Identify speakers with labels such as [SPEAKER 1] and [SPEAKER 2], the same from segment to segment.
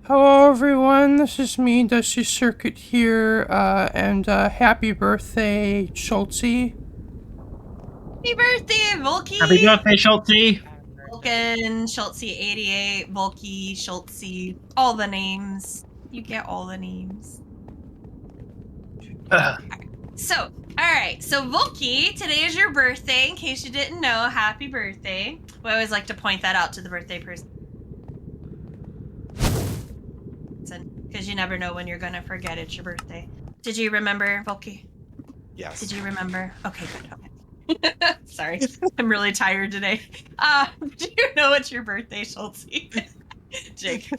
[SPEAKER 1] Hello everyone, this is me, Dusty Circuit here, and happy birthday, Shulltzy.
[SPEAKER 2] Happy birthday,
[SPEAKER 3] Happy
[SPEAKER 2] Volky!
[SPEAKER 3] birthday, Shulltzy!
[SPEAKER 2] Vulcan, Shulltzy88, Volky, Shulltzy, all the names. You get all the names. So, alright, so Volky, today is your birthday. In case you didn't know, happy birthday. We always like to point that out to the birthday person. Because you never know when you're going to forget it's your birthday. Did you remember, Volky?
[SPEAKER 4] Yes.
[SPEAKER 2] Did you remember? Okay, good. Okay. Sorry, I'm really tired today. Do you know it's your birthday, Shulltzy? Jake.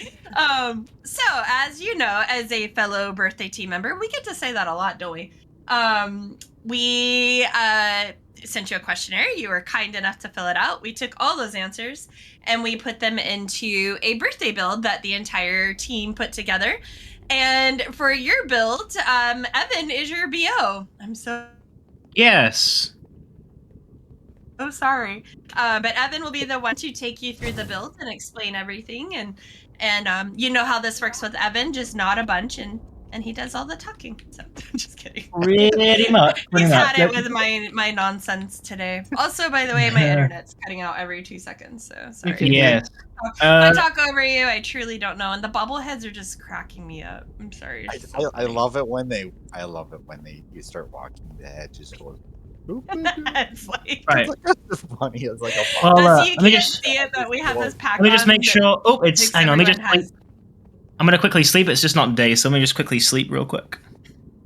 [SPEAKER 2] So as you know, as a fellow birthday team member, we get to say that a lot, don't we? We sent you a questionnaire. You were kind enough to fill it out. We took all those answers and we put them into a birthday build that the entire team put together. And for your build, Evan is your BO. I'm so
[SPEAKER 3] Yes.
[SPEAKER 2] sorry. But Evan will be the one to take you through the build and explain everything. And you know how this works with Evan, just not a bunch, and he does all the talking. So just kidding.
[SPEAKER 3] Pretty much.
[SPEAKER 2] He's had it with my nonsense today. Also, by the way, my internet's cutting out every 2 seconds. So sorry.
[SPEAKER 3] Yes.
[SPEAKER 2] I talk over you. I truly don't know, and the bobbleheads are just cracking me up. I'm sorry.
[SPEAKER 4] I love it when they you start walking, the head just goes.
[SPEAKER 2] It's like,
[SPEAKER 3] Right.
[SPEAKER 4] It's funny. It's like a
[SPEAKER 3] Well,
[SPEAKER 2] you
[SPEAKER 3] let me
[SPEAKER 2] can't
[SPEAKER 3] just
[SPEAKER 2] see it, but we have this pack.
[SPEAKER 3] let me just make sure. Oh, it's
[SPEAKER 2] thinks
[SPEAKER 3] hang on. Let me just.
[SPEAKER 2] everyone has-
[SPEAKER 3] I'm gonna quickly sleep. It's just not day, so let me just quickly sleep real quick.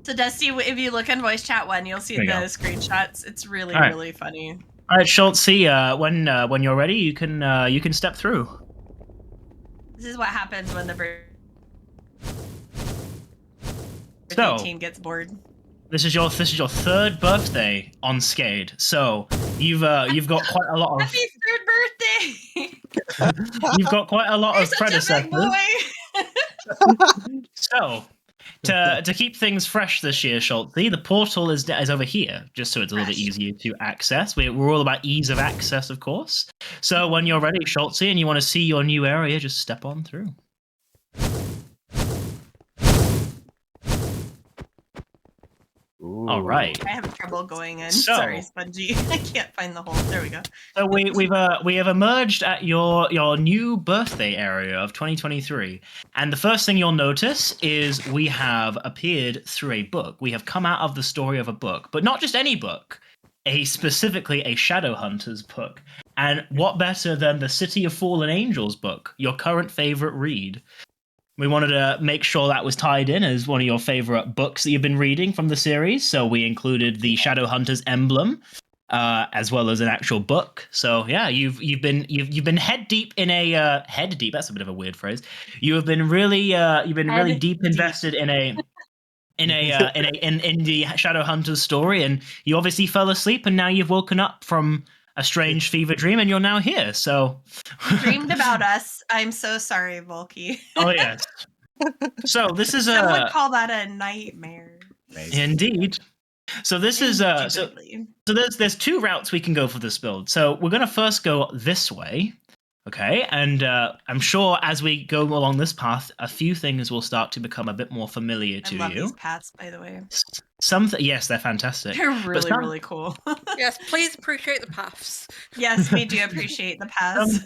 [SPEAKER 2] So Dusty, if you look in voice chat 1, you'll see the screenshots. It's really,
[SPEAKER 3] All right.
[SPEAKER 2] really funny.
[SPEAKER 3] All right, Shulltzy. When you're ready, you can step through.
[SPEAKER 2] This is what happens when the
[SPEAKER 3] So,
[SPEAKER 2] team gets bored.
[SPEAKER 3] This is your third birthday on Skade, so you've got quite a lot of.
[SPEAKER 2] Happy third birthday!
[SPEAKER 3] You've got quite a lot
[SPEAKER 2] You're
[SPEAKER 3] of
[SPEAKER 2] such a big
[SPEAKER 3] predecessors.
[SPEAKER 2] boy.
[SPEAKER 3] So, to keep things fresh this year, Shulltzy, the portal is over here, just so it's a little bit easier to access. We're all about ease of access, of course. So when you're ready, Shulltzy, and you want to see your new area, just step on through.
[SPEAKER 4] Ooh.
[SPEAKER 3] All right.
[SPEAKER 2] I have trouble going in.
[SPEAKER 3] So-
[SPEAKER 2] Sorry, Spongy. I can't find the hole. There we go.
[SPEAKER 3] So we have emerged at your new birthday area of 2023, and the first thing you'll notice is we have appeared through a book. We have come out of the story of a book, but not just any book, specifically a Shadowhunters book. And what better than the City of Fallen Angels book, your current favorite read? We wanted to make sure that was tied in as one of your favorite books that you've been reading from the series, so we included the Shadowhunters emblem, as well as an actual book. So yeah, you've been head deep in a head deep. That's a bit of a weird phrase. You have been really deep invested in a in the Shadowhunters story, and you obviously fell asleep, and now you've woken up from a strange fever dream, and you're now here. So
[SPEAKER 2] You dreamed about us. I'm so sorry, Volky.
[SPEAKER 3] oh yes. So this is
[SPEAKER 2] Some would call that a nightmare.
[SPEAKER 3] indeed. So this is so there's two routes we can go for this build. So we're gonna first go this way, okay? And I'm sure as we go along this path, a few things will start to become a bit more familiar to
[SPEAKER 2] I love
[SPEAKER 3] you.
[SPEAKER 2] these paths, by the way.
[SPEAKER 3] Yes, they're fantastic.
[SPEAKER 2] They're really, really cool.
[SPEAKER 1] Yes, please appreciate the paths.
[SPEAKER 2] Yes, we do appreciate the paths.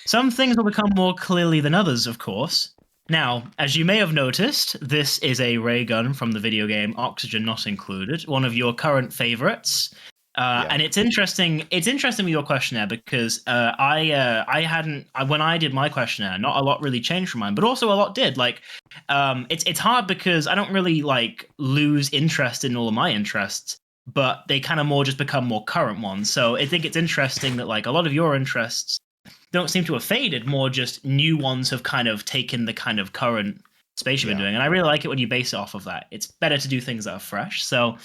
[SPEAKER 3] Some things will become more clearly than others, of course. Now, as you may have noticed, this is a ray gun from the video game Oxygen Not Included, one of your current favorites. And it's interesting. It's interesting with your questionnaire because I hadn't when I did my questionnaire, not a lot really changed from mine, but also a lot did. Like, it's hard because I don't really like lose interest in all of my interests, but they kind of more just become more current ones. So I think it's interesting that like a lot of your interests don't seem to have faded, more just new ones have kind of taken the kind of current space you've been doing. And I really like it when you base it off of that. It's better to do things that are fresh. So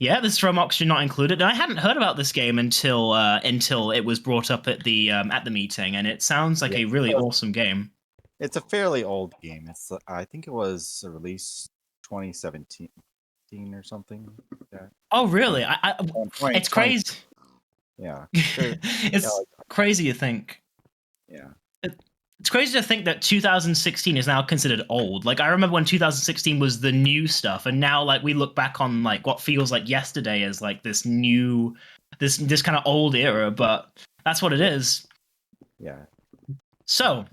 [SPEAKER 3] yeah, this is from Oxygen Not Included. And I hadn't heard about this game until it was brought up at the meeting, and it sounds like a really awesome game.
[SPEAKER 4] It's a fairly old game. I think it was released 2017 or something like that.
[SPEAKER 3] Oh really? It's crazy.
[SPEAKER 4] Yeah.
[SPEAKER 3] It's crazy to think.
[SPEAKER 4] Yeah.
[SPEAKER 3] It's crazy to think that 2016 is now considered old. Like, I remember when 2016 was the new stuff, and now like we look back on like what feels like yesterday as like this new, this kind of old era. But that's what it is.
[SPEAKER 4] Yeah.
[SPEAKER 3] So,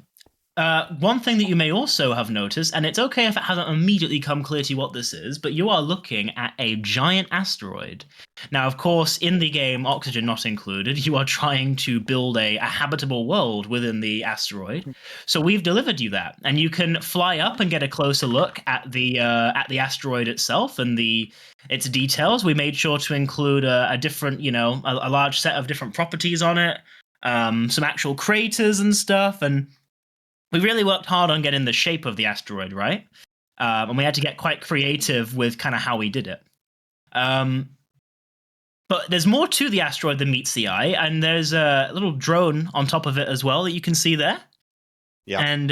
[SPEAKER 3] one thing that you may also have noticed, and it's okay if it hasn't immediately come clear to you what this is, but you are looking at a giant asteroid. Now, of course, in the game, oxygen not included, you are trying to build a habitable world within the asteroid. So we've delivered you that, and you can fly up and get a closer look at the asteroid itself and its details. We made sure to include a different, a large set of different properties on it, some actual craters and stuff, and we really worked hard on getting the shape of the asteroid right, and we had to get quite creative with kind of how we did it. But there's more to the asteroid than meets the eye, and there's a little drone on top of it as well that you can see there.
[SPEAKER 4] Yeah.
[SPEAKER 3] And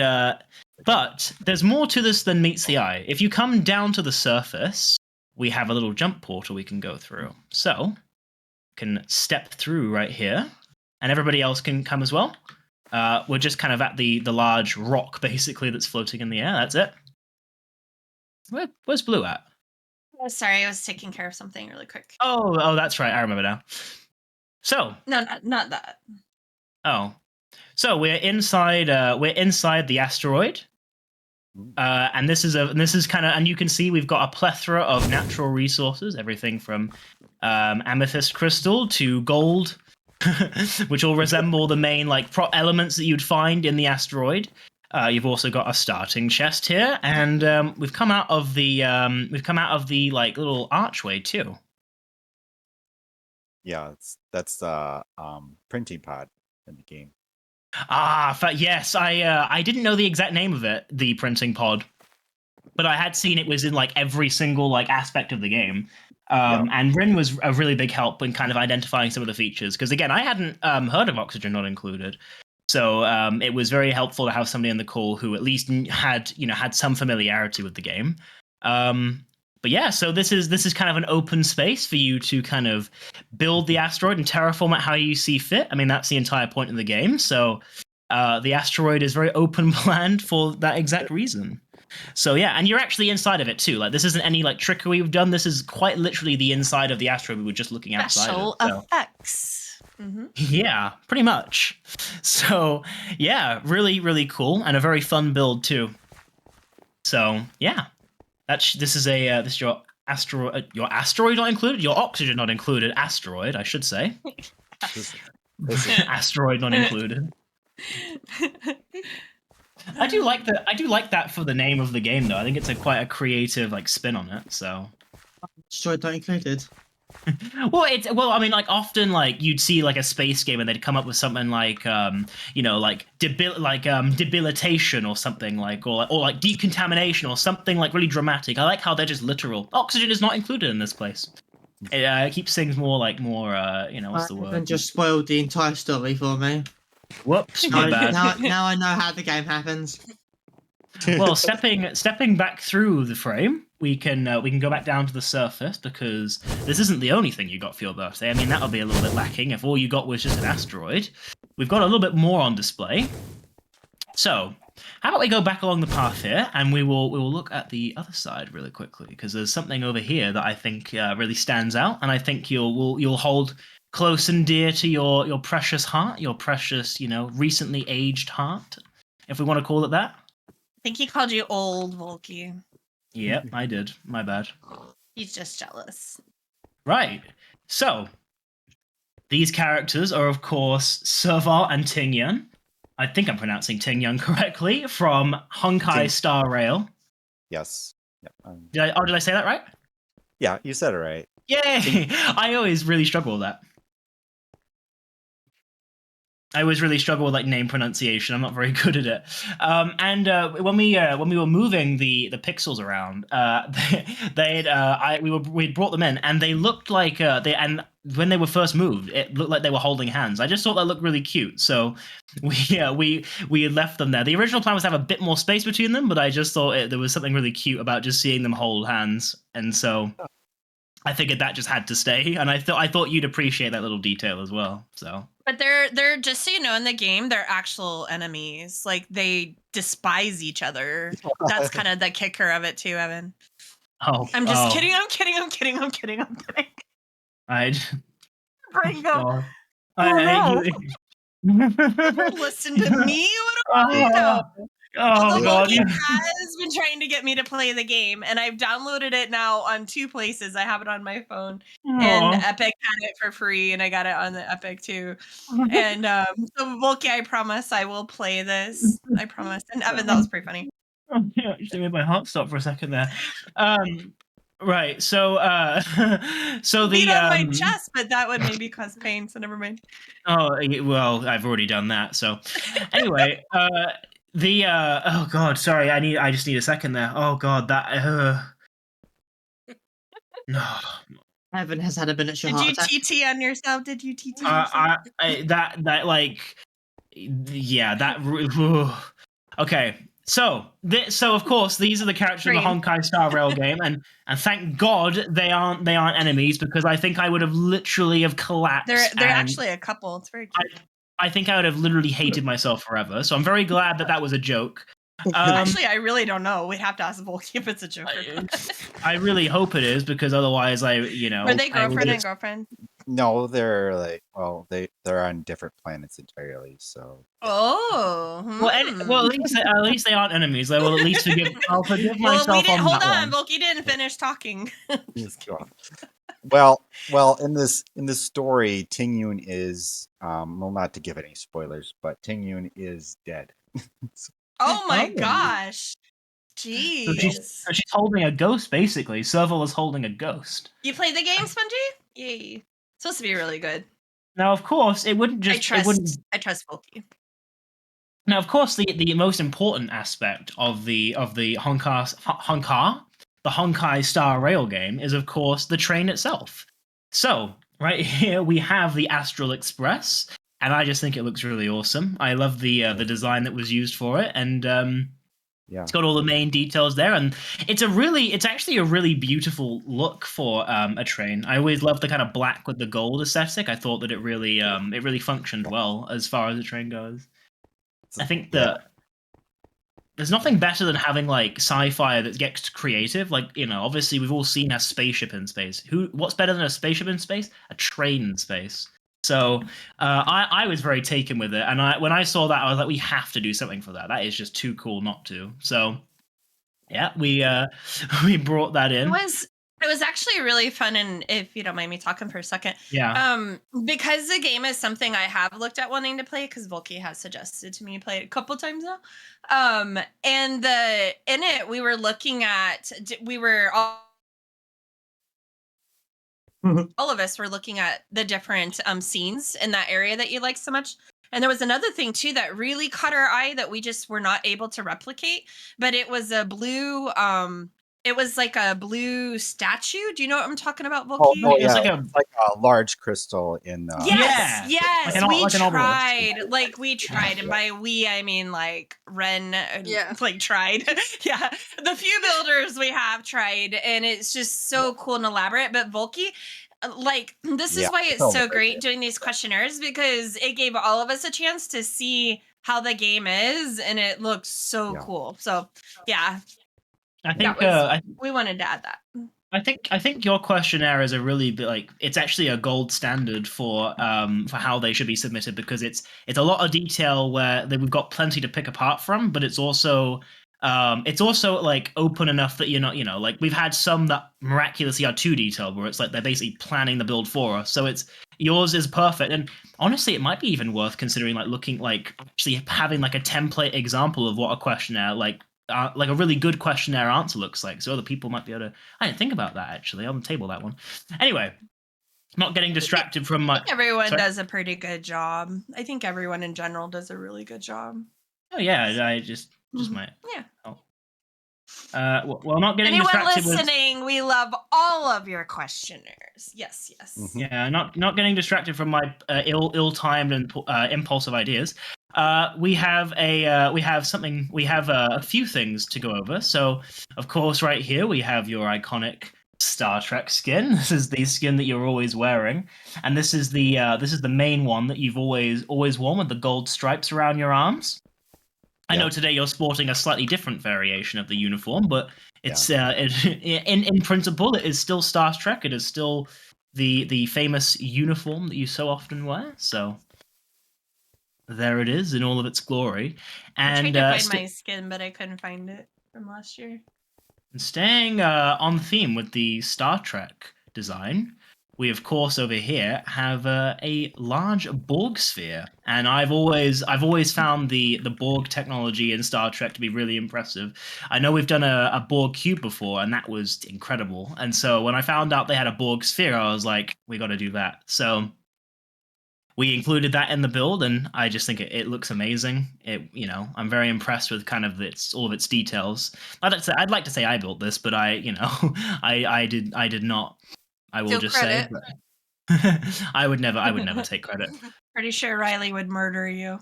[SPEAKER 3] but there's more to this than meets the eye. If you come down to the surface, we have a little jump portal we can go through. So, can step through right here, and everybody else can come as well. We're just kind of at the large rock, basically, that's floating in the air. That's it. Where's Blue at?
[SPEAKER 2] Oh, sorry, I was taking care of something really quick.
[SPEAKER 3] Oh, that's right. I remember now. So
[SPEAKER 2] No, not that.
[SPEAKER 3] Oh, so we're inside the asteroid, and this is kind of, and you can see we've got a plethora of natural resources, everything from amethyst crystal to gold. Which all resemble the main elements that you'd find in the asteroid. You've also got a starting chest here, and we've come out of the like little archway too.
[SPEAKER 4] Yeah, that's the printing pod in the game.
[SPEAKER 3] Yes, I didn't know the exact name of it, the printing pod, but I had seen it was in like every single like aspect of the game. And Rin was a really big help in kind of identifying some of the features, because again, I hadn't heard of oxygen not included, so it was very helpful to have somebody in the call who at least had some familiarity with the game. But yeah, so this is kind of an open space for you to kind of build the asteroid and terraform it how you see fit. I mean, that's the entire point of the game. So the asteroid is very open planned for that exact reason. So yeah, and you're actually inside of it too. Like, this isn't any like trickery we've done. This is quite literally the inside of the asteroid. We were just looking outside
[SPEAKER 2] Special
[SPEAKER 3] of. So.
[SPEAKER 2] effects. Mm-hmm.
[SPEAKER 3] Yeah, pretty much. So yeah, really, really cool, and a very fun build too. So yeah, this is your asteroid not included, your oxygen not included asteroid, I should say. Asteroid not included. I do like that for the name of the game, though. I think it's quite a creative like spin on it. So,
[SPEAKER 5] asteroid not included.
[SPEAKER 3] I mean, like often, like you'd see like a space game and they'd come up with something like, debilitation or something or like decontamination or something like really dramatic. I like how they're just literal. Oxygen is not included in this place. It keeps things more, what's the word?
[SPEAKER 5] And just spoiled the entire story for me.
[SPEAKER 3] Whoops, my bad.
[SPEAKER 5] Now I know how the game happens.
[SPEAKER 3] Well, stepping back through the frame, we can go back down to the surface, because this isn't the only thing you got for your birthday. I mean, that would be a little bit lacking if all you got was just an asteroid. We've got a little bit more on display. So, how about we go back along the path here, and we will look at the other side really quickly, because there's something over here that I think really stands out, and I think you'll hold close and dear to your precious heart, your precious, recently aged heart, if we want to call it that.
[SPEAKER 2] I think he called you old, Volky.
[SPEAKER 3] Yep, I did. My bad.
[SPEAKER 2] He's just jealous.
[SPEAKER 3] Right. So, these characters are, of course, Serval and Tingyun. I think I'm pronouncing Tingyun correctly, from Honkai Star Rail.
[SPEAKER 4] Yes. Yep.
[SPEAKER 3] Did I say that right?
[SPEAKER 4] Yeah, you said it right.
[SPEAKER 3] Yay! I always really struggle with that. I always really struggle with name pronunciation. I'm not very good at it. And when we were moving the pixels around, we brought them in, and they looked like and when they were first moved, it looked like they were holding hands. I just thought that looked really cute, so we left them there. The original plan was to have a bit more space between them, but I just thought there was something really cute about just seeing them hold hands, and so I figured that just had to stay, and I thought you'd appreciate that little detail as well. So,
[SPEAKER 2] But they're just so you know, in the game, they're actual enemies. Like they despise each other. That's kind of the kicker of it too, Evan. I'm just kidding. I'm kidding. I'm kidding. I'm kidding. I'm kidding.
[SPEAKER 3] I
[SPEAKER 2] Brain go.
[SPEAKER 3] God.
[SPEAKER 2] Oh,
[SPEAKER 3] no.
[SPEAKER 2] Listen to me. What do I know? Although
[SPEAKER 3] God.
[SPEAKER 2] Loki has been trying to get me to play the game, and I've downloaded it now on 2 places. I have it on my phone, and Epic had it for free, and I got it on the Epic too. And so, Volky, I promise I will play this. I promise. And Evan, that was pretty funny.
[SPEAKER 3] Yeah, just made my heart stop for a second there. Right. So, so
[SPEAKER 2] Beat
[SPEAKER 3] the
[SPEAKER 2] on my chest, but that would maybe cause pain. So never mind.
[SPEAKER 3] Oh well, I've already done that. So, anyway, oh God, sorry. I just need a second there. Oh God, that no.
[SPEAKER 5] Evan has had a miniature
[SPEAKER 2] Did
[SPEAKER 5] heart
[SPEAKER 2] you
[SPEAKER 5] attack.
[SPEAKER 2] TT on yourself? Did you TT yourself?
[SPEAKER 3] That like, yeah, that. Okay, so of course these are the characters of the Honkai Star Rail game, and thank God they aren't enemies, because I think I would have literally have collapsed.
[SPEAKER 2] They're actually a couple. It's very cute.
[SPEAKER 3] I think I would have literally hated myself forever. So I'm very glad that was a joke.
[SPEAKER 2] Actually, I really don't know. We'd have to ask Volky if it's a joke or not.
[SPEAKER 3] I really hope it is, because otherwise,
[SPEAKER 2] Were they girlfriend and girlfriend?
[SPEAKER 4] No, they're like, well, they're on different planets entirely. So.
[SPEAKER 2] Oh.
[SPEAKER 3] Well, at least they aren't enemies. I will at least I'll forgive myself
[SPEAKER 2] Well, we didn't.
[SPEAKER 3] on
[SPEAKER 2] Hold
[SPEAKER 3] that
[SPEAKER 2] on,
[SPEAKER 3] one.
[SPEAKER 2] Volky didn't finish talking.
[SPEAKER 4] Well, in this story, Ting Yun is well, not to give any spoilers, but Ting Yun is dead.
[SPEAKER 2] Oh my gosh. Jeez.
[SPEAKER 3] So she's holding a ghost, basically. Serval is holding a ghost.
[SPEAKER 2] You played the game, Spongy? Yay. It's supposed to be really good.
[SPEAKER 3] Now, of course, it wouldn't just.
[SPEAKER 2] I trust Volky.
[SPEAKER 3] Now, of course, the most important aspect of the Honkai Star Rail game is, of course, the train itself. So, right here we have the Astral Express, and I just think it looks really awesome. I love the design that was used for it, and
[SPEAKER 4] yeah,
[SPEAKER 3] it's got all the main details there, and it's actually a really beautiful look for a train. I always loved the kind of black with the gold aesthetic. I thought that it really functioned well as far as the train goes. I think that there's nothing better than having like sci-fi that gets creative. Like, obviously we've all seen a spaceship in space. What's better than a spaceship in space? A train in space. So I was very taken with it, and when I saw that, I was like, we have to do something for that. That is just too cool not to. So yeah, we brought that in.
[SPEAKER 2] It was actually really fun, and if you don't mind me talking for a second,
[SPEAKER 3] yeah.
[SPEAKER 2] Because the game is something I have looked at wanting to play, because Volky has suggested to me play it a couple times now. And in it we were looking at all of us were looking at the different scenes in that area that you like so much. And there was another thing too that really caught our eye that we just were not able to replicate, but it was a blue it was like a blue statue. Do you know what I'm talking about, Volky?
[SPEAKER 4] Oh yeah, it's like a large crystal in.
[SPEAKER 2] Yes, we tried.
[SPEAKER 3] Obelisk.
[SPEAKER 2] Like we tried, and by we I mean like Ren. Like tried. Yeah, the few builders we have tried, and it's just so cool and elaborate. But Volky, like this is why it's so great doing these questionnaires, because it gave all of us a chance to see how the game is, and it looks so cool. So yeah.
[SPEAKER 3] I think
[SPEAKER 2] we wanted to add that.
[SPEAKER 3] I think your questionnaire is a really it's actually a gold standard for how they should be submitted, because it's a lot of detail where we've got plenty to pick apart from, but it's also like open enough that you're not, like we've had some that miraculously are too detailed, where it's like they're basically planning the build for us. So yours is perfect, and honestly, it might be even worth considering like looking like actually having like a template example of what a questionnaire like a really good questionnaire answer looks like, so other people might be able to. I didn't think about that actually. On the table that one. Anyway, not getting distracted from my.
[SPEAKER 2] Everyone does a pretty good job. I think everyone in general does a really good job.
[SPEAKER 3] Oh yeah, I just might.
[SPEAKER 2] Yeah.
[SPEAKER 3] Oh. Well, not getting
[SPEAKER 2] anyone
[SPEAKER 3] distracted.
[SPEAKER 2] Listening, we love all of your questionnaires. Yes.
[SPEAKER 3] Mm-hmm. Yeah, not getting distracted from my ill-timed and impulsive ideas. We have a few things to go over. So, of course, right here we have your iconic Star Trek skin. This is the skin that you're always wearing, and this is the main one that you've always worn with the gold stripes around your arms. I know
[SPEAKER 4] Yep.
[SPEAKER 3] today you're sporting a slightly different variation of the uniform, but it's in principle it is still Star Trek. It is still the famous uniform that you so often wear. So there it is in all of its glory.
[SPEAKER 2] I tried
[SPEAKER 3] And
[SPEAKER 2] to find my skin, but I couldn't find it from last year.
[SPEAKER 3] staying on theme with the Star Trek design, we of course over here have a large Borg sphere, and I've always found the Borg technology in Star Trek to be really impressive. I know we've done a Borg cube before, and that was incredible. And so when I found out they had a Borg sphere, I was like, we got to do that. So we included that in the build, and I just think it looks amazing. I'm very impressed with kind of all of its details. I'd like to say I built this, but I did not. I will
[SPEAKER 2] Feel
[SPEAKER 3] just
[SPEAKER 2] credit.
[SPEAKER 3] say, I would never take credit.
[SPEAKER 2] Pretty sure Riley would murder you.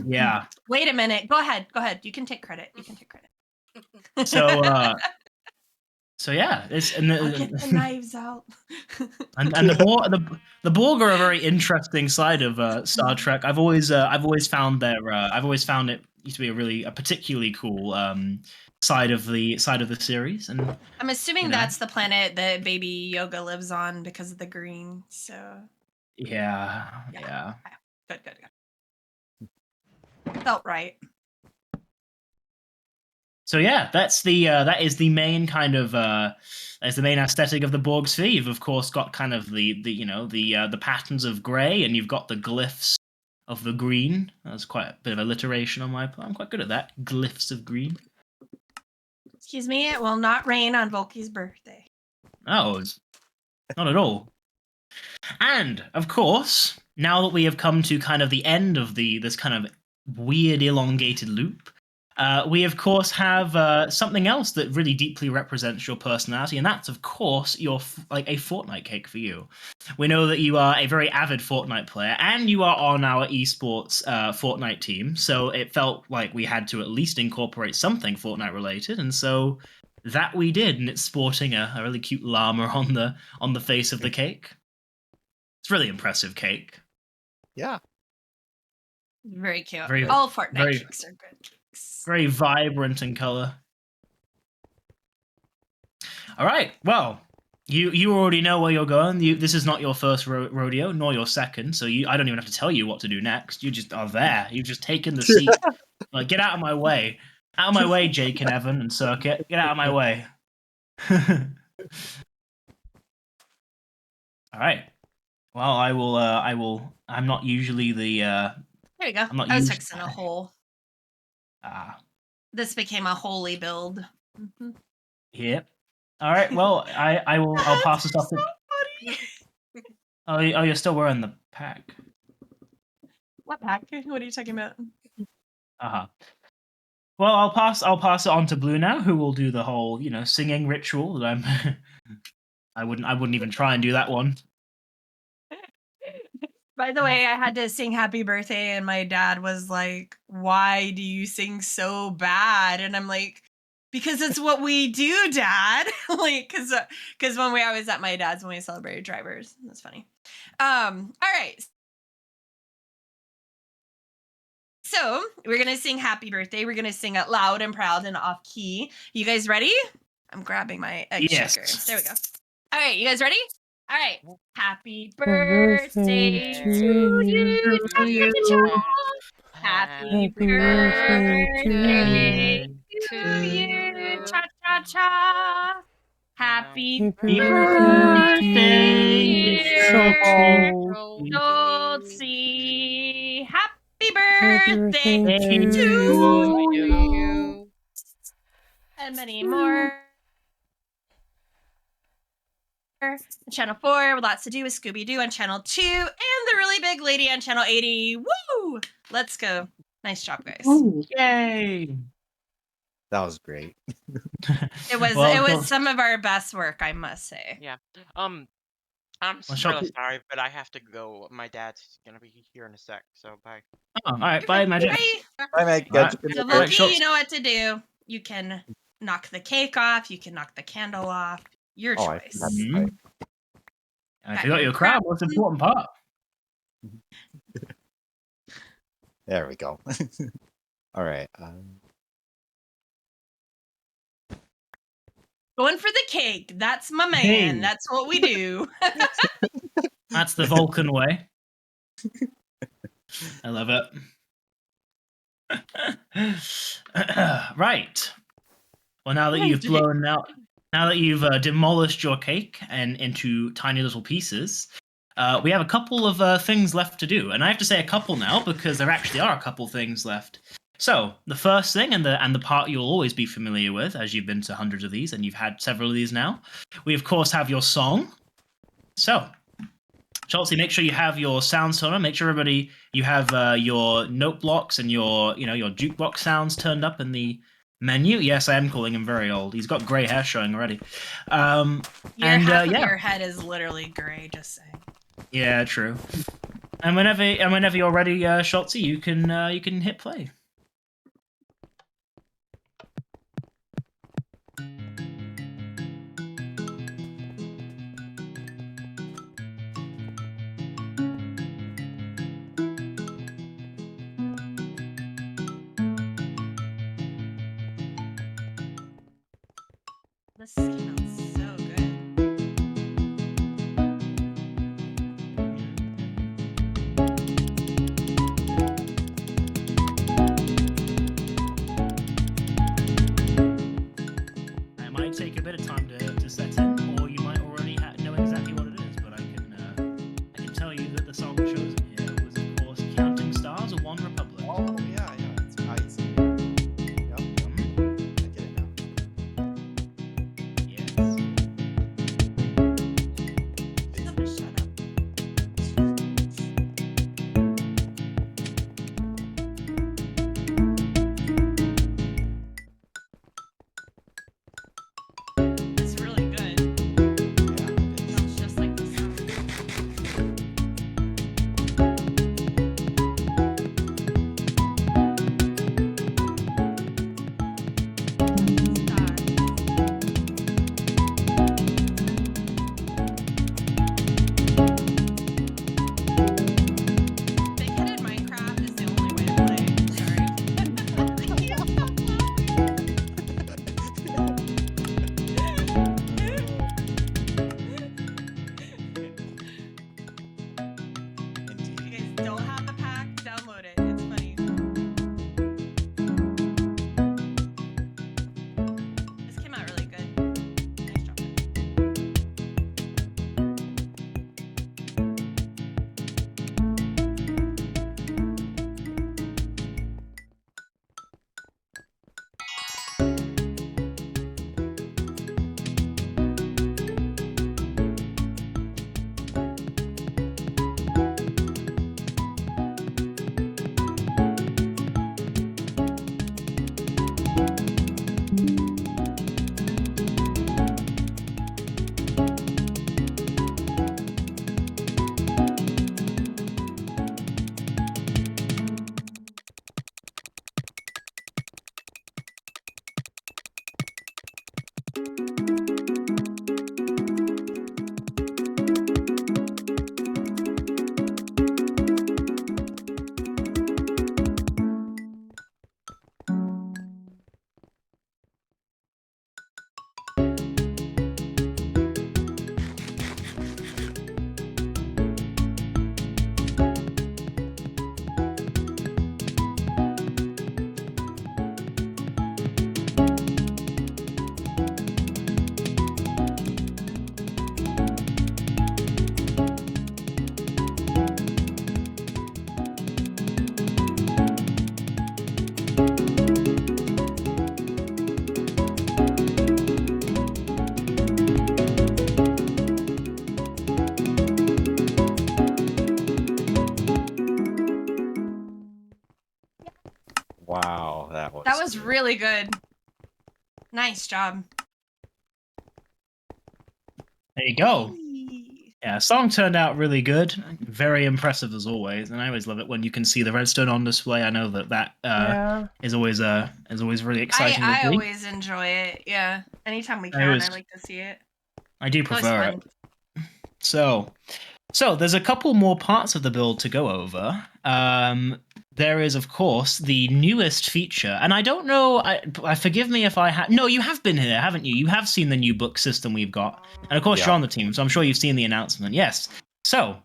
[SPEAKER 3] Yeah.
[SPEAKER 2] Wait a minute. Go ahead. You can take credit.
[SPEAKER 3] So yeah,
[SPEAKER 2] I'll get the knives out.
[SPEAKER 3] and the Borg are a very interesting side of Star Trek. I've always found it to be a particularly cool side of the series. And
[SPEAKER 2] I'm assuming that's the planet that Baby Yoga lives on because of the green. So
[SPEAKER 3] yeah.
[SPEAKER 2] Good. Felt right.
[SPEAKER 3] So yeah, that is the main kind of that's the main aesthetic of the Borg sphere. You've of course got kind of the patterns of grey, and you've got the glyphs of the green. That's quite a bit of alliteration on my part. I'm quite good at that. Glyphs of green.
[SPEAKER 2] Excuse me, it will not rain on Volky's birthday.
[SPEAKER 3] Oh, it's not at all. And of course, now that we have come to kind of the end of this kind of weird elongated loop, we of course have something else that really deeply represents your personality, and that's of course a Fortnite cake for you. We know that you are a very avid Fortnite player, and you are on our esports Fortnite team, so it felt like we had to at least incorporate something Fortnite related, and so that we did, and it's sporting a really cute llama on the face of the cake. It's a really impressive cake.
[SPEAKER 4] Yeah.
[SPEAKER 2] Very cute.
[SPEAKER 3] Very-
[SPEAKER 2] All Fortnite
[SPEAKER 3] very-
[SPEAKER 2] cakes are good cakes.
[SPEAKER 3] Very vibrant in color. All right. Well, you already know where you're going. This is not your first rodeo, nor your second. So I don't even have to tell you what to do next. You just are there. You've just taken the seat. Like, get out of my way. Out of my way, Jake and Evan and Circuit. Get out of my way. All right. Well, I will. I'm not usually the.
[SPEAKER 2] There you go.
[SPEAKER 3] I'm not
[SPEAKER 2] I was
[SPEAKER 3] used-
[SPEAKER 2] fixing a hole. This became a holy build. Mhm.
[SPEAKER 3] Yep. All right. Well, I'll pass this off to.
[SPEAKER 2] Funny.
[SPEAKER 3] Oh, you're still wearing the pack.
[SPEAKER 2] What pack? What are you talking about?
[SPEAKER 3] Uh-huh. Well, I'll pass it on to Blue now, who will do the whole, singing ritual that I'm I wouldn't even try and do that one.
[SPEAKER 2] By the way, I had to sing happy birthday and my dad was like, "Why do you sing so bad?" And I'm like, "Because it's what we do, Dad." Like, because when I was at my dad's when we celebrated drivers. That's funny. All right. So we're gonna sing happy birthday. We're gonna sing it loud and proud and off key. You guys ready? I'm grabbing my egg shaker. There we go. All right, you guys ready? All right. Happy birthday to you. Cha-cha-cha-cha. Happy birthday to you. Cha-cha-cha. Happy birthday, Shulltzy. Happy birthday to you. And many more. Channel 4 with lots to do with Scooby-Doo on Channel 2 and the really big lady on Channel 80. Woo! Let's go. Nice job, guys.
[SPEAKER 5] Ooh.
[SPEAKER 3] Yay!
[SPEAKER 4] That was great.
[SPEAKER 2] It was some of our best work, I must say.
[SPEAKER 6] Yeah. I'm
[SPEAKER 3] Well,
[SPEAKER 6] really sorry, but I have to go. My dad's gonna be here in a sec, so bye.
[SPEAKER 3] Oh, all right. Bye, Magic.
[SPEAKER 2] Bye.
[SPEAKER 4] Bye, Meg.
[SPEAKER 3] All right.
[SPEAKER 4] Catch you in
[SPEAKER 2] So
[SPEAKER 4] a bit.
[SPEAKER 3] Well,
[SPEAKER 2] Volky,
[SPEAKER 3] Schultz-
[SPEAKER 2] you know what to do. You can knock the cake off. You can knock the candle off. Your
[SPEAKER 4] Oh,
[SPEAKER 2] choice.
[SPEAKER 4] that's
[SPEAKER 3] Mhm.
[SPEAKER 4] right.
[SPEAKER 3] And I
[SPEAKER 2] Got
[SPEAKER 3] forgot
[SPEAKER 2] your
[SPEAKER 3] your crown, most
[SPEAKER 2] crown.
[SPEAKER 3] important part.
[SPEAKER 4] There we go. All right.
[SPEAKER 2] Going for the cake. That's my man.
[SPEAKER 3] Hey.
[SPEAKER 2] That's what we do.
[SPEAKER 3] That's the Vulcan way. I love it. Right. Well, now that you've blown out, now that you've demolished your cake and into tiny little pieces, we have a couple of things left to do, and I have to say a couple now because there actually are a couple things left. So the first thing, and the part you'll always be familiar with, as you've been to hundreds of these and you've had several of these now, we of course have your song. So, Shulltzy, make sure you have your sound sonar. Make sure everybody you have your note blocks and your your jukebox sounds turned up in the menu. Yes, I am calling him very old. He's got grey hair showing already.
[SPEAKER 2] Half
[SPEAKER 3] yeah,
[SPEAKER 2] of your head is literally gray. Just saying.
[SPEAKER 3] yeah, true. And whenever you're ready, Shulltzy, you can hit play.
[SPEAKER 2] This smells so good.
[SPEAKER 3] It might take a bit of time to set in, or you might already know exactly what it is. But I can tell you that the song chosen here was, of course, "Counting Stars" of One Republic.
[SPEAKER 4] Oh yeah, it's nice. Yep, I get it now.
[SPEAKER 3] Yes.
[SPEAKER 2] Shut up. It's really good.
[SPEAKER 4] Yeah,
[SPEAKER 2] Sounds just like the song. Big-headed Minecraft is the only way to play. Sorry. I can't stop
[SPEAKER 4] Indeed.
[SPEAKER 2] If you guys don't have the pack, download it. It's funny. This came out really good. Nice job.
[SPEAKER 4] Wow, that was good.
[SPEAKER 2] Really good. Nice job.
[SPEAKER 3] There you go. Yeah, song turned out really good. Very impressive as always, and I always love it when you can see the redstone on display. I know that
[SPEAKER 1] Yeah.
[SPEAKER 3] is always really exciting to
[SPEAKER 2] I
[SPEAKER 3] see.
[SPEAKER 2] always enjoy it. Yeah. Anytime we
[SPEAKER 3] I
[SPEAKER 2] can, I
[SPEAKER 3] always-
[SPEAKER 2] like to see it.
[SPEAKER 3] I do
[SPEAKER 2] That was
[SPEAKER 3] prefer
[SPEAKER 2] fun.
[SPEAKER 3] it. So there's a couple more parts of the build to go over. There is, of course, the newest feature, and I don't know. I forgive me if I have. No, you have been here, haven't you? You have seen the new book system we've got, and of course
[SPEAKER 4] Yeah.
[SPEAKER 3] you're on the team, so I'm sure you've seen the announcement. Yes. So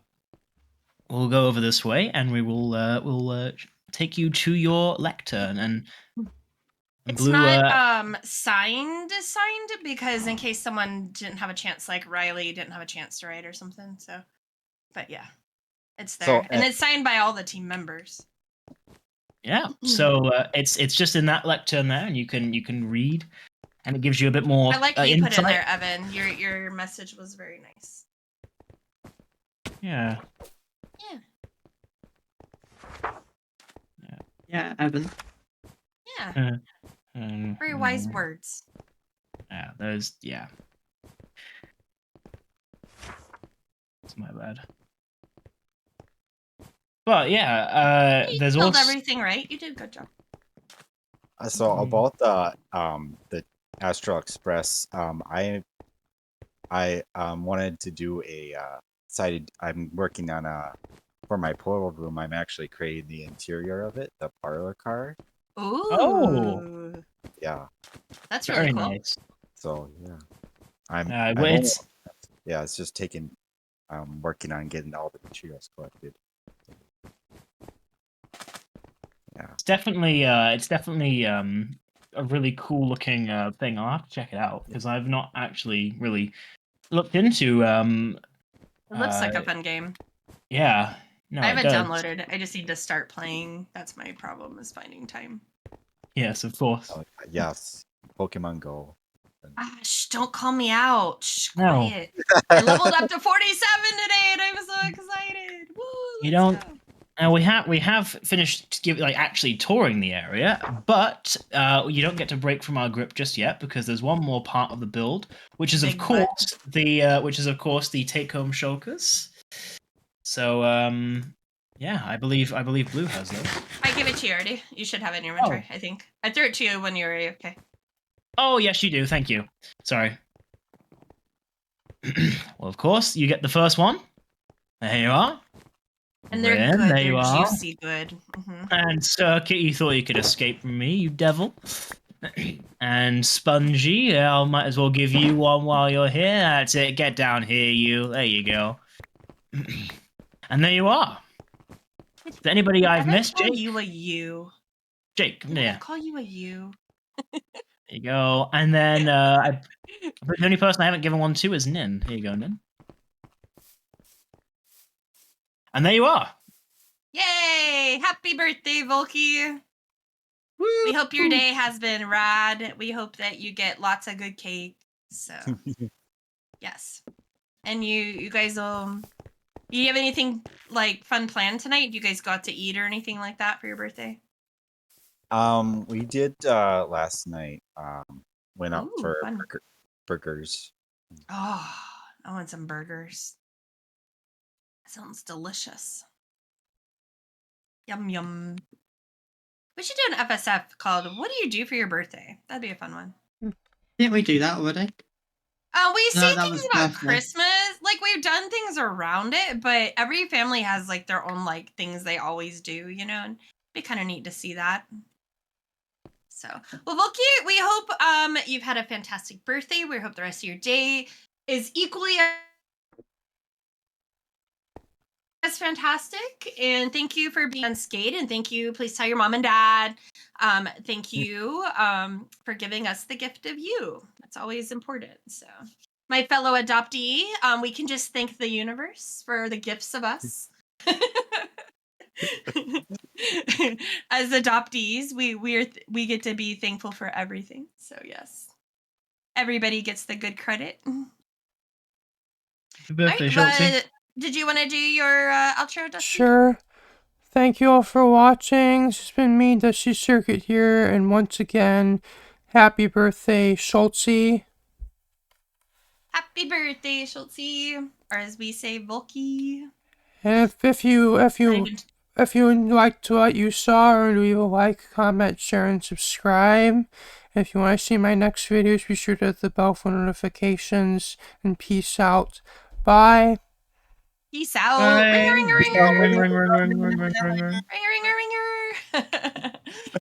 [SPEAKER 3] we'll go over this way, and we'll take you to your lectern and.
[SPEAKER 2] It's
[SPEAKER 3] Blue,
[SPEAKER 2] not signed because in case someone didn't have a chance, like Riley didn't have a chance to write or something. So, but yeah, it's there,
[SPEAKER 4] So,
[SPEAKER 2] and it's signed by all the team members.
[SPEAKER 3] Yeah. So it's just in that lectern there, and you can read, and it gives you a bit more.
[SPEAKER 2] I like what you put in
[SPEAKER 3] insight.
[SPEAKER 2] there, Evan. Your message was very nice.
[SPEAKER 3] Yeah.
[SPEAKER 5] Yeah, Evan.
[SPEAKER 2] Yeah, very wise words.
[SPEAKER 3] Yeah. There's yeah. It's my bad. But yeah,
[SPEAKER 2] You
[SPEAKER 3] there's
[SPEAKER 2] spelled
[SPEAKER 3] also
[SPEAKER 2] everything right. You did a good job.
[SPEAKER 4] so
[SPEAKER 3] Mhm.
[SPEAKER 4] about the Astral Express, I wanted to do a cited. I'm working on a for my portal room. I'm actually creating the interior of it, the parlor car.
[SPEAKER 2] Ooh,
[SPEAKER 3] Oh.
[SPEAKER 4] Yeah.
[SPEAKER 2] that's really
[SPEAKER 3] Very
[SPEAKER 2] cool.
[SPEAKER 3] nice.
[SPEAKER 4] So yeah, I'm.
[SPEAKER 3] Well,
[SPEAKER 4] I've
[SPEAKER 3] it's
[SPEAKER 4] yeah, it's just taking. I'm working on getting all the materials collected. Yeah.
[SPEAKER 3] it's definitely a really cool looking thing. I'll have to check it out because I've not actually really looked into
[SPEAKER 2] It looks like a fun game.
[SPEAKER 3] yeah. No,
[SPEAKER 2] I
[SPEAKER 3] it
[SPEAKER 2] haven't
[SPEAKER 3] does.
[SPEAKER 2] downloaded. I just need to start playing. That's my problem, is finding time.
[SPEAKER 3] Yes, of course.
[SPEAKER 4] Yes. Pokemon Go.
[SPEAKER 2] Ah, shh, don't call me out. Shh,
[SPEAKER 3] No.
[SPEAKER 2] quiet. I leveled up to 47 today, and I'm so excited. Woo,
[SPEAKER 3] You
[SPEAKER 2] let's
[SPEAKER 3] don't-
[SPEAKER 2] go.
[SPEAKER 3] And we have finished actually touring the area, but you don't get to break from our grip just yet because there's one more part of the build, which is
[SPEAKER 2] Big butt.
[SPEAKER 3] of course the take home shulkers. So yeah, I believe Blue has those.
[SPEAKER 2] I gave it to you already. You should have it in your inventory, I think. I threw it to you when you were okay.
[SPEAKER 3] Oh yes, you do. Thank you. Sorry. Well, of course you get the first one. There you are.
[SPEAKER 2] And they're
[SPEAKER 3] Then,
[SPEAKER 2] good.
[SPEAKER 3] there
[SPEAKER 2] They're
[SPEAKER 3] you are.
[SPEAKER 2] juicy good.
[SPEAKER 3] And Circuit, you thought you could escape from me, you devil. And Spongy, I might as well give you one while you're here. That's it. Get down here, you. There you go. And there you are. Is there anybody I've missed,
[SPEAKER 2] call
[SPEAKER 3] Jake?
[SPEAKER 2] you a you.
[SPEAKER 3] Jake, yeah.
[SPEAKER 2] Call you a you.
[SPEAKER 3] There you go. And then the only person I haven't given one to is Nin. Here you go, Nin. And there you are.
[SPEAKER 2] Yay! Happy birthday, Volky. We hope your day has been rad. We hope that you get lots of good cake. So, yes. And you guys will. Do you have anything like fun planned tonight? Do you guys go out to eat or anything like that for your birthday?
[SPEAKER 4] We did last night. Went out
[SPEAKER 2] Ooh,
[SPEAKER 4] for
[SPEAKER 2] fun.
[SPEAKER 4] burgers.
[SPEAKER 2] Oh, I want some burgers. That sounds delicious. Yum yum. We should do an FSF called "What do you do for your birthday?" That'd be a fun one.
[SPEAKER 5] Didn't we do that already?
[SPEAKER 2] We
[SPEAKER 5] No,
[SPEAKER 2] say
[SPEAKER 5] that
[SPEAKER 2] things
[SPEAKER 5] was
[SPEAKER 2] about
[SPEAKER 5] birthday.
[SPEAKER 2] Christmas. Like, we've done things around it, but every family has like their own like things they always do, you know, and it'd be kind of neat to see that. So, well, Volky, we hope you've had a fantastic birthday. We hope the rest of your day is equally as fantastic. And thank you for being on Skate. And thank you. Please tell your mom and dad. Thank you for giving us the gift of you. That's always important. So, my fellow adoptee, we can just thank the universe for the gifts of us. As adoptees, we get to be thankful for everything. So yes, everybody gets the good credit.
[SPEAKER 3] Happy birthday,
[SPEAKER 2] All
[SPEAKER 3] Shulltzy.
[SPEAKER 2] right, did you want to do your outro, Dusty?
[SPEAKER 1] Sure. Thank you all for watching. It's been me, Dusty Circuit here, and once again, happy birthday, Shulltzy.
[SPEAKER 2] Happy birthday, Shulltzy, or as we say, Volky.
[SPEAKER 1] And if you liked what you saw, or leave a like, comment, share, and subscribe. If you want to see my next videos, be sure to hit the bell for notifications. And peace out. Bye.
[SPEAKER 2] Peace out.
[SPEAKER 3] Bye.
[SPEAKER 2] Ringer, ringer, ringer.
[SPEAKER 3] Ring, ring, ring, ring, ring, ring, ring, ring, ring.
[SPEAKER 2] Ringer, ringer, ringer.